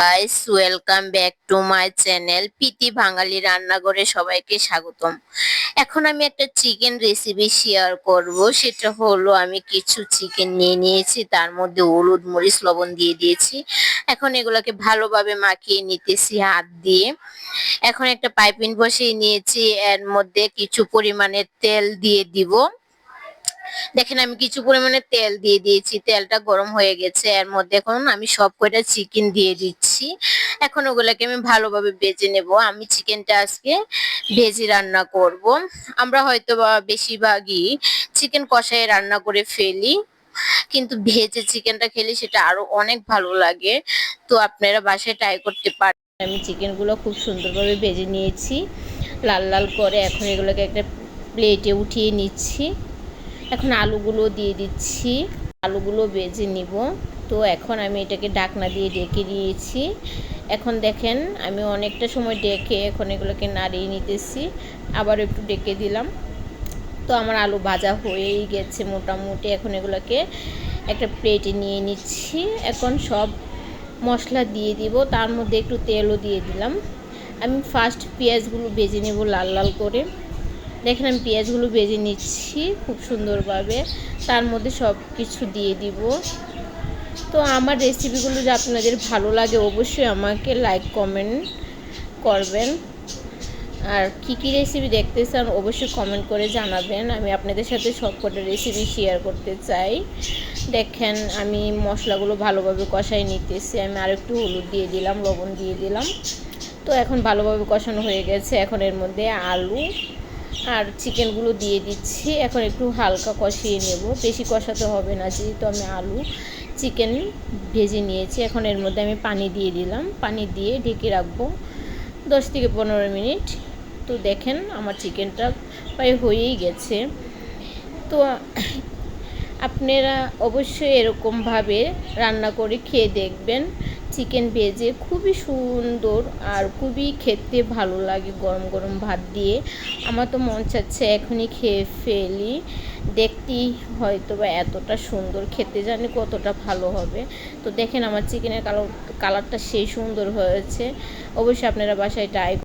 Guys, welcome back to my channel Preeti Bangali রান্নাঘরে সবাইকে স্বাগতম। এখন আমি একটা চিকেন রেসিপি শেয়ার করব। সেটা হলো, আমি কিছু চিকেন নিয়ে নিয়েছি, তার মধ্যে হলুদ মরিচ লবণ দিয়ে দিয়েছি। এখন এগুলোকে ভালোভাবে মাখিয়ে নিতেছি হাত দিয়ে। এখন একটা পাইপিং বসিয়ে নিয়েছি, এর মধ্যে কিছু পরিমাণে তেল দিয়ে দিব। দেখেন, আমি কিছু পরিমাণে তেল দিয়ে দিয়েছি, তেলটা গরম হয়ে গেছে। এর মধ্যে এখন আমি সব কয়টা চিকেন দিয়ে দিচ্ছি। এখন ওগুলাকে আমি ভালোভাবে ভেজে নেব। আমি চিকেনটা আজকে ভেজে রান্না করব। আমরা হয়তো বা বেশিরভাগই চিকেন কষায় রান্না করে ফেলি, কিন্তু ভেজে চিকেনটা খেলে সেটা আরো অনেক ভালো লাগে। তো আপনারা বাসায় ট্রাই করতে পারেন। আমি চিকেনগুলো খুব সুন্দরভাবে ভেজে নিয়েছি, লাল লাল করে। এখন এগুলোকে একটা প্লেটে উঠিয়ে নিচ্ছি। এখন আলুগুলো দিয়ে দিচ্ছি, আলুগুলো ভেজে নিব। তো এখন আমি এটাকে ঢাকনা দিয়ে ঢেকে দিয়েছি। এখন দেখেন, আমি অনেকটা সময় ডেকে এখন এগুলোকে নাড়িয়ে নিতেছি, আবার একটু ডেকে দিলাম। তো আমার আলু ভাজা হয়েই গেছে মোটামুটি। এখন এগুলোকে একটা প্লেটে নিয়ে নিচ্ছি। এখন সব মশলা দিয়ে দিব, তার মধ্যে একটু তেলও দিয়ে দিলাম। আমি ফার্স্ট পেঁয়াজগুলো ভেজে নেব লাল লাল করে। দেখেন, আমি পেঁয়াজগুলো ভেজে নিচ্ছি খুব সুন্দরভাবে, তার মধ্যে সব কিছু দিয়ে দিব। তো আমার রেসিপিগুলো যদি আপনাদের ভালো লাগে, অবশ্যই আমাকে লাইক কমেন্ট করবেন। আর কী কী রেসিপি দেখতে চান অবশ্যই কমেন্ট করে জানাবেন। আমি আপনাদের সাথে সবকটা রেসিপি শেয়ার করতে চাই। দেখেন, আমি মশলাগুলো ভালোভাবে কষাই নিতেছি। আমি আর একটু হলুদ দিয়ে দিলাম, লবণ দিয়ে দিলাম। তো এখন ভালোভাবে কষানো হয়ে গেছে। এখন এর মধ্যে আলু আর চিকেনগুলো দিয়ে দিচ্ছি। এখন একটু হালকা কষিয়ে নেব, বেশি কষাতে হবে না, যেহেতু আমি আলু চিকেন ভেজে নিয়েছি। এখন এর মধ্যে আমি পানি দিয়ে দিলাম, পানি দিয়ে ঢেকে রাখবো 10 থেকে 15 মিনিট। তো দেখেন, আমার চিকেনটা প্রায় হয়েই গেছে। তো আপনারা অবশ্যই এরকমভাবে রান্না করে খেয়ে দেখবেন। চিকেন ভেজে খুবই সুন্দর আর খুবই খেতে ভালো লাগে গরম গরম ভাত দিয়ে। আমার তো মন চাচ্ছে এখনই খেয়ে ফেলি। দেখতেই হয়তো বা এতটা সুন্দর, খেতে জানি কতটা ভালো হবে। তো দেখেন, আমার চিকেনের কালারটা সেই সুন্দর হয়েছে। অবশ্যই আপনারা বাসায় ট্রাই